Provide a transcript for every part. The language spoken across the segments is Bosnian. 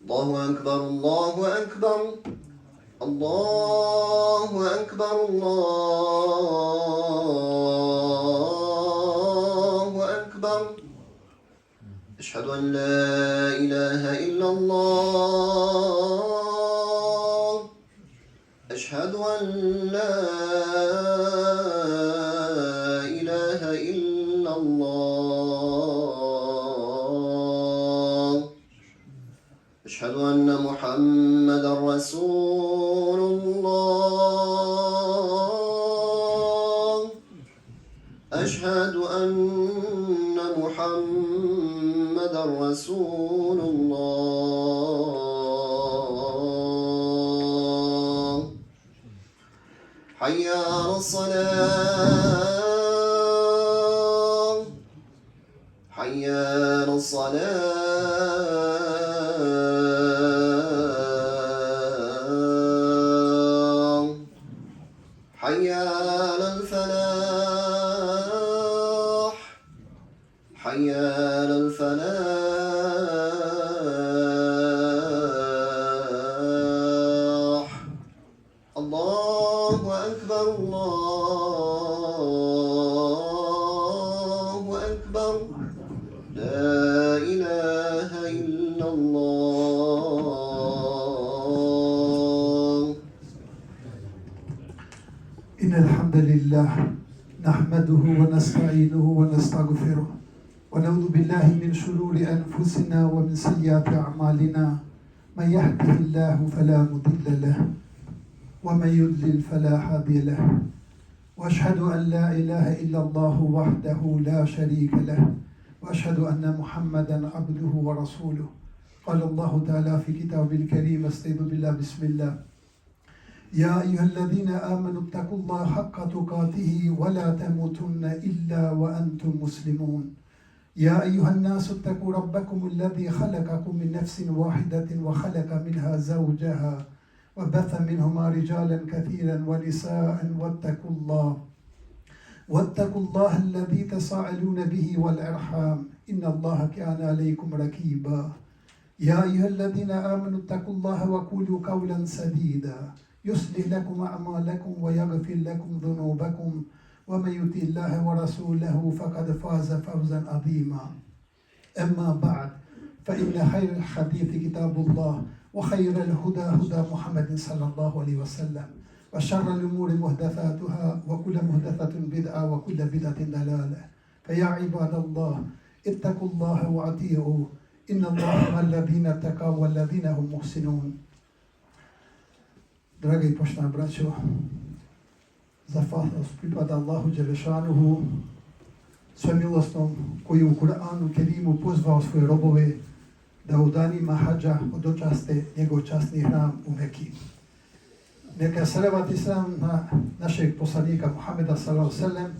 الله أكبر الله أكبر الله أكبر الله أكبر أشهد أن لا إله إلا الله أشهد أن لا إله إلا الله أشهد أن محمدا رسول الله أشهد أن محمدا رسول الله حي على الصلاة حي على الصلاة حي على الفلاح حي على الفلاح الله أكبر الله أكبر لا إله إلا الله إن الحمد لله نحمده ونستعينه ونستغفره ونعوذ بالله من شرور أنفسنا ومن سيئات أعمالنا من يهده الله فلا مضل له ومن يضلل فلا هادي له وأشهد أن لا إله إلا الله وحده لا شريك له وأشهد أن محمدا عبده ورسوله قال الله تعالى في كتابه الكريم استعيذ بالله بسم الله يا أيها الذين آمنوا اتقوا الله حق تقاته ولا تموتن إلا وأنتم مسلمون يا أيها الناس اتقوا ربكم الذي خلقكم من نفس واحدة وخلق منها زوجها وبث منهما رجالا كثيرا ونساء واتقوا الله الذي تساءلون به والأرحام إن الله كان عليكم رقيبا يا أيها الذين آمنوا اتقوا الله وقولوا قولا سديدا يصلح لكم أعمالكم ويغفر لكم ذنوبكم ومن يطع الله ورسوله فقد فاز فوزا عظيما أما بعد فإن خير الحديث كتاب الله وخير الهدى هدى محمد صلى الله عليه وسلم وشر الأمور محدثاتها وكل محدثة بدعة وكل بدعة ضلالة فيا عباد الله اتقوا الله وأطيعوا إن الله مع الذين اتقوا والذين هم محسنون. Draga i poštovana braćo, zahvalnost pripada Allahu Đelešanuhu, svemilosnom koji u Kur'anu Kerimu pozvao svoje robove da u danima hađa odočaste njegov časni hram u Mekiji. Neka salavat i salam na našeg poslanika Muhameda sallallahu alejhi ve sellem,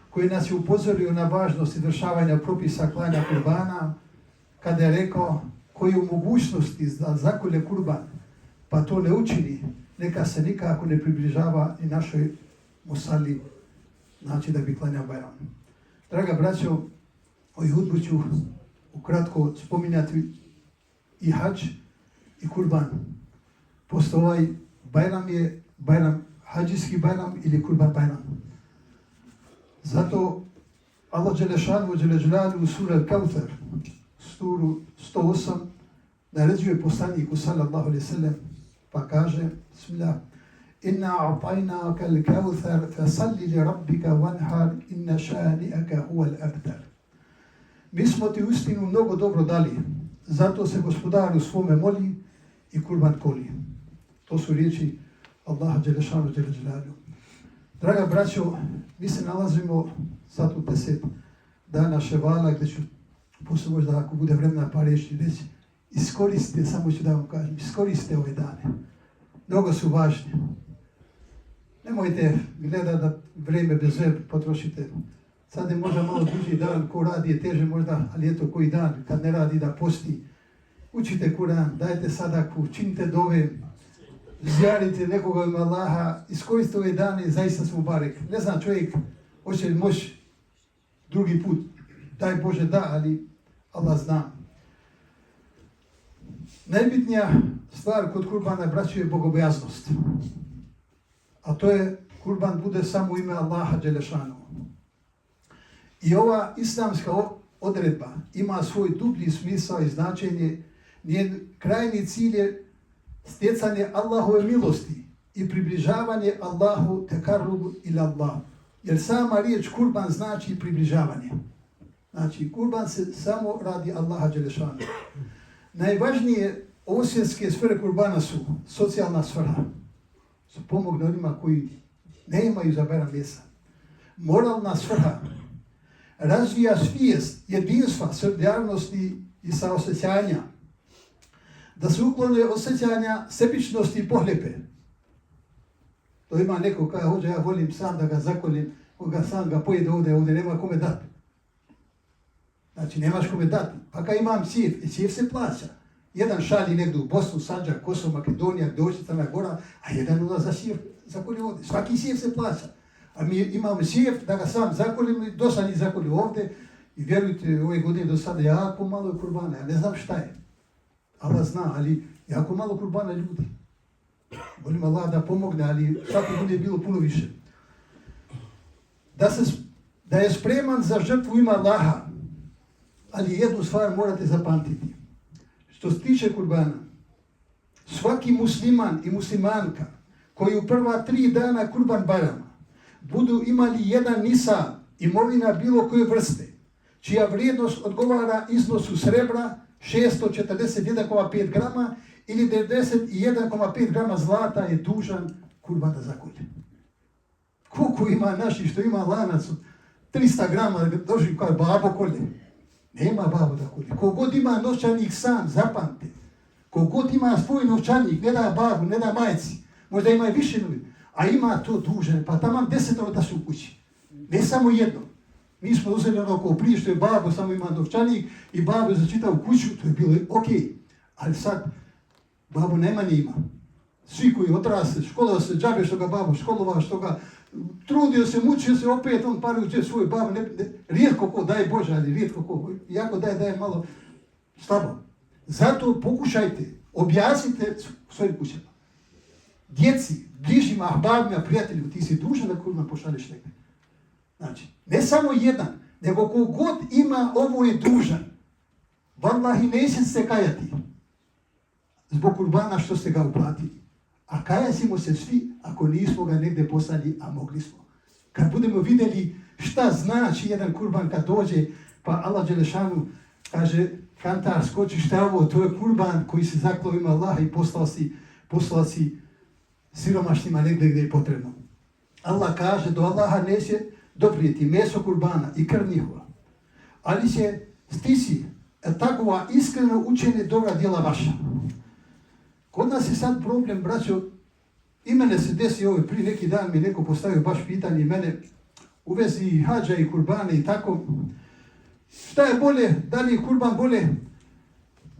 koji nas je upozorio na važnost izvršavanja propisa klanja kurbana, kada je rekao koji je u mogućnosti da zakolje kurban, pa to ne učini, neka se nikako ne približava i našoj musali, znači da bi klanjao Bajram. Draga braćo, ovu hudbu ću ukratko spominjati i hađ i kurban. Posto ovaj Bajram je Bajram, hađijski Bajram ili kurban Bajram. Zato Allah Đelešanu u sura Al-Kawthar, suru 108, naređuje poslaniku sallallahu alejhi ve sellem, pa kaže, bismillah, inna a'tajnaka al-kawthar fasalli li rabbika wanhar inna shani'aka huwa al-abtar. Mi smo ti uistinu mnogo dobro dali, zato se gospodaru svome moli i kurban koli. To su riječi Allaha Đelešanu. Draga braćo, mi se nalazimo sad u 10 dana Ševala, gdje ću posle možda ako bude vremena par riječi reći, iskoristite, samo ću da vam kažem, iskoristite ove dane. Mnogo su važni. Nemojte gledati da vrijeme bez veze potrošite. Sad je možda malo duži dan, ko radi je teže možda, ali eto koji dan, kad ne radi da posti. Učite Kur'an, dajte sadaku, činite dove, zjarite nekoga ima Allaha, iskoristite ove dane, zaista smo barek. Ne znam čovjek, hoće li moći drugi put, daj Bože da, ali Allah zna. Najbitnija stvar kod kurbana, braćo, je bogobojaznost. A to je, kurban bude samo u ime Allaha Đelešanu. I ova islamska odredba ima svoj dublji smisao i značenje. Njen krajni cilj je stjecanje Allahove milosti i približavanje Allahu tekarrubu ila Allah. Jer sama riječ kurban znači približavanje. Znači, kurban se samo radi Allaha Đelešanu. Najvažnije osvjetske sfere kurbana su socijalna sfera. Su pomogne onima koji ne imaju za bera mjesa. Moralna sfera razvija svijest jedinstva, solidarnosti i saosjećanja. Da se uklone osjećanja sebičnosti i pohlepe. To ima neko kada hođe, ja volim sam da ga zakolim, koga sam ga pojede ovdje nema kome dati. Znači, nemaš kome dati. Pa kad imam cijef se plaća. Jedan šalji negdje u Bosnu, Sandžak, Kosovo, Makedonija, doći Crna Gora, a jedan ulazi za cijef zakoli ovdje. Svaki cijef se plaća. A mi imamo cijef da ga sam zakolim i do sad zakoli ovdje. I vjerujte, ove godine do sada jako malo je kurbana. Ja ne znam šta je. Allah zna, ali jako malo kurbana ljudi. Molim Allah da pomogne, ali svaki bude bilo puno više. Da je spreman za žrtvu ima Allaha. Ali jednu stvar morate zapamtiti. Što se tiče kurbana, svaki musliman i muslimanka koji u prva 3 dana kurban bajrama budu imali jedan nisan, imovina bilo koje vrste, čija vrijednost odgovara iznosu srebra 641,5 grama ili 91,5 grama zlata, je dužan kurban da zakolje. Koliko ima naših što ima lanac od 300 grama doživ kao babo kolje? Nema babo da kolje. Kogod ima novčanik sam, zapamte. Kogod ima svoj novčanik, ne da babu, ne da majci, možda ima i više novi, a ima to dužan, pa tamo 10 da su u kući. Ne samo jedno. Mi smo uzeli ono ko prije što je babo samo ima novčanik i babo je začitao u kuću, to je bilo ok. Ali sad, babo najmanje ima. Svi koji odrasli, školovao se džabe što ga babo školovao, što ga trudio se, mučio se, opet on pari uđe svoj babo. Rijetko ko, daj Bože, ali rijetko ko. Iako daje malo slabo. Zato pokušajte, objasnite svojim kućama. Djeci, bližnjima, ahbabima, prijateljima, ti si dužan da kurban pošalješ negdje. Znači, ne samo jedan, nego kogod ima ovo je dužan. Wallahi, neće se kajati zbog kurbana što ste ga uplatili. A kajasimo se svi ako nismo ga negdje poslali, a mogli smo. Kad budemo vidjeli šta znači jedan kurban kad dođe, pa Allah Đelešanu kaže, kantar, skoči, šta je ovo, to je kurban koji se zaklao ima Allaha i poslao si siromašnjima negdje gdje je potrebno. Allah kaže, do Allaha neće doprijeti meso kurbana i krv njihova, ali će stisi takova iskreno učenje dobra djela vaša. Kod nas je sad problem, braćo, i mene se desi ovo, prije neki dan mi neko postavio baš pitanje mene u vezi hađa i kurbane i tako. Šta je bolje, da li je kurban bolje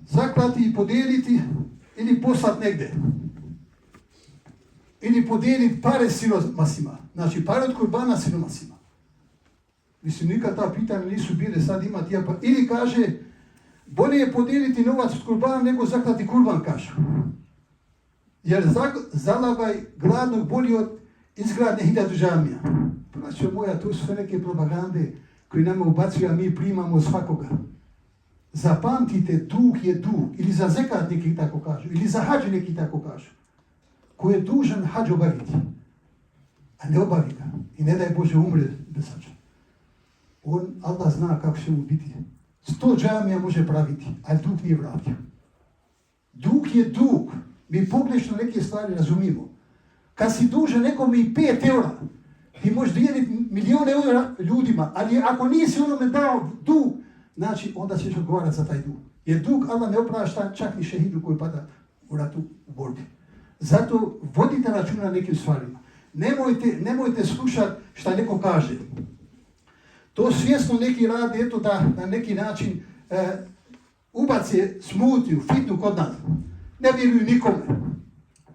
zaklati i podijeliti ili poslati negdje? Ili podijeliti pare siromasima, znači pare od kurbana siromasima. Mislim, nikad ta pitanja nisu bile, sad imati ja pa... Ili kaže, bolje je podijeliti novac od kurbana nego zaklati kurban, kaže. Jer zalagaj gladnog bolji od izgradnje 1000 džamija. Znači moja, to su sve neke propagande koje nama ubacuju, a mi primamo svakoga. Zapamtite, dug je dug. Ili za zekat neki tako kažu, ili za hađ neki tako kažu. Ko je dužan hađ obaviti, a ne obavi ga. I ne daj Bože umre bez hađa. Allah zna kako će mu biti. 100 džamija može praviti, ali dug nije vratio. Dug je dug. Mi pogrešno neke stvari razumijemo. Kad si dužan nekom i 5 eura, ti možeš dijeliti milijone eura ljudima, ali ako nisi onome dao dug, znači onda ćeš odgovarati za taj dug. Jer dug Allah ne oprašta čak ni šehidu koji pada u ratu u borbi. Zato vodite računa na nekim stvarima. Nemojte slušati šta neko kaže. To svjesno neki radi, eto da na neki način ubace smutnju, fitnu kod nas. Ne vjeruju nikome,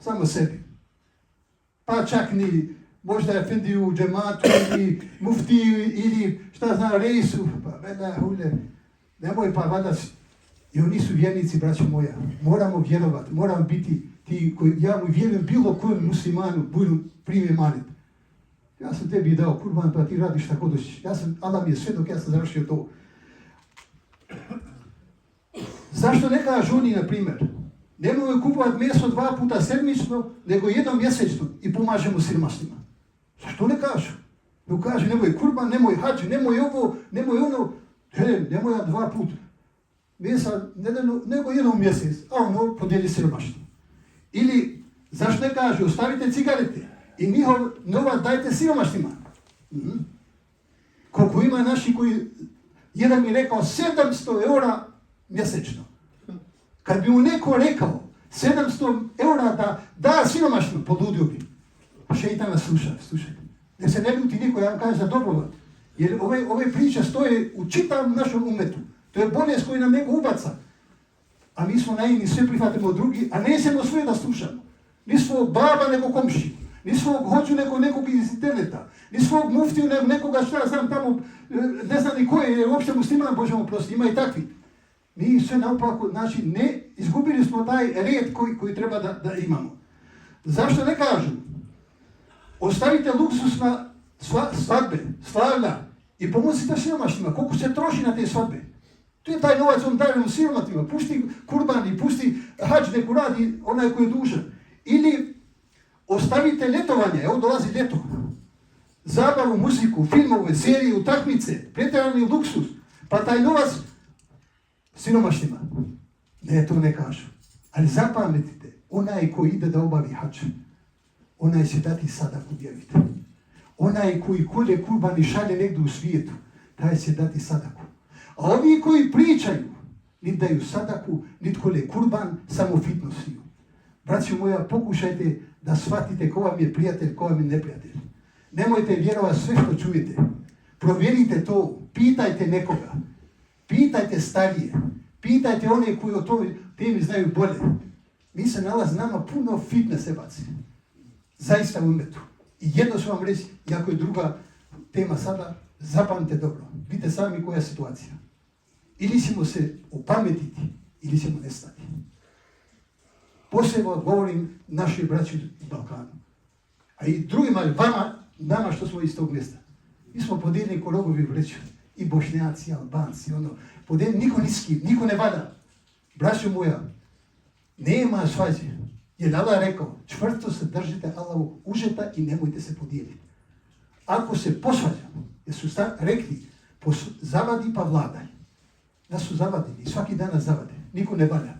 samo sebi. Pa čak ni možda efendiju u džematu ili muftiju ili šta zna reisu. Pa veda hulje, nemoj pa vada I oni su vjernici, braćo moja. Moramo vjerovati, moramo biti ti koji, ja mu vjerujem bilo kojem muslimanu, budu primi manet. Ja sam tebi dao kurban, pa ti radiš šta hoćeš. Allah mi je sve dok ja sam završio to. Zašto ne kažu oni, na primjer, nemoj kupovati meso 2 puta sedmično, nego jednom mjesečno i pomažemo siromašnima? Zašto ne kažu? Ne kaže, nemoj kurban, nemoj hađ, nemoj ovo, nemoj ono, nemoj 2 puta mesa, nego jednom mjesec, a ono podijeli siromašnima. Ili, zašto ne kažu, ostavite cigarete i njihov novac dajte siromašnima? Koliko ima naši koji, jedan mi je rekao 700 eura mjesečno. Kad bi mu neko rekao 700 eura da siromašno, poludio bi. Šeitan nas slušaj. Ne se ne ljuti niko, ja vam kažem za dobrovat. Jer ove priče stoje u čitavom našom umetu. To je bolest koju nam neko ubaca. A mi smo naivni, sve prihvatimo od drugih, a ne smijemo sve da slušamo. Ni svog baba nego komši, ni svog hođu nego nekog iz interneta, ni svog muftiju nego nekoga šta znam tamo, ne znam ni koje je uopšte musliman, Bože mu prosti, ima i takvi. Mi sve naopako, znači ne, izgubili smo taj red koji treba da imamo. Zašto ne kažu? Ostavite luksusna svadbe, slavlja i pomozite siromašnima, koliko se troši na te svadbe. To je taj novac, on daje siromašnima, pusti kurban i pusti hađ, neku radi onaj koji je dužan. Ili ostavite ljetovanje, evo dolazi ljeto, zabavu, muziku, filmove, serije, utakmice, pretjerani luksus, pa taj novac siromašnima. Ne, to ne kažu. Ali zapamtite, onaj koji ide da obavi hađ, onaj će dati sadaku, vjerujte. Onaj koji kolje kurban i šalje negdje u svijetu, taj će dati sadaku. A ovi koji pričaju, niti daju sadaku, niti kolje kurban, samo fitno sviju. Braćo moja, pokušajte da shvatite ko vam je prijatelj, ko vam je neprijatelj. Nemojte vjerovati sve što čujete. Provjerite to, pitajte nekoga. Pitajte starije. Pitajte one koji o toj temi znaju bolje. Mi se nalazi nama puno fitnese baci. Zaista u umetu. I jedno ću vam reći, iako je druga tema sada, zapamtite dobro. Vidite sami koja je situacija. Ili ćemo se opametiti, ili ćemo nestati. Posebno govorim našoj braći u Balkanu. A i drugima, nama što smo iz tog mjesta. Mi smo podijeljeni ko rogovi vreću. I Bošnjaci, i Albanci, podijeljeni, niko niski, niko ne vada. Braćo moja, nema svađe. Jer Allah rekao, čvrsto se držite Allahovog užeta i nemojte se podijeliti. Ako se posvađamo, jer su rekli, zavadi pa vladaj. Da su zavadili, svaki dan nas zavade, niko ne valja.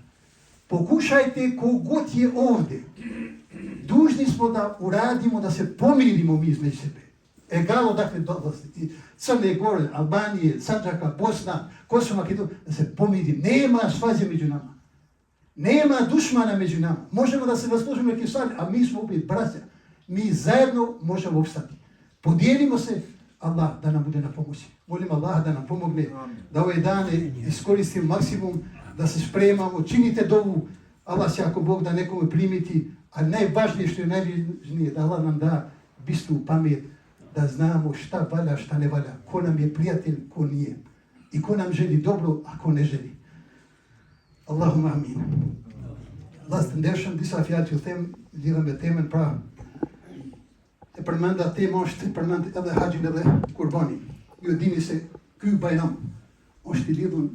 Pokušajte kogod je ovdje. Dužni smo da uradimo, da se pomirimo mi između sebe. Egalo dakle dolazi. Crne Gore, Albanije, Sandžaka, Bosna, Kosovo, Makedonija, da se pomiri. Nema svađe među nama. Nema dušmana među nama. Možemo da se nasložimo neke stvari, a mi smo opet braća. Mi zajedno možemo opstati. Podijelimo se, Allah da nam bude na pomoći. Molim Allah da nam pomogne, da ove dane iskoristimo maksimum, da se spremamo, činite dovu, Allah će ako Bog da nekome primiti, a najvažnije što je najvažnije da Allah nam da bistru pamet, da znamo šta valja, šta ne valja, ko nam je prijatelj, ko nije. I ko nam želi dobro, a ko ne želi. Allahumma amin. Lasten dersen, disse fjärde tem, lira med temen pra. Det permanda tema, det permanda, eller hajin, eller kurbani. Jo dini se, kubayram. Osti lidun,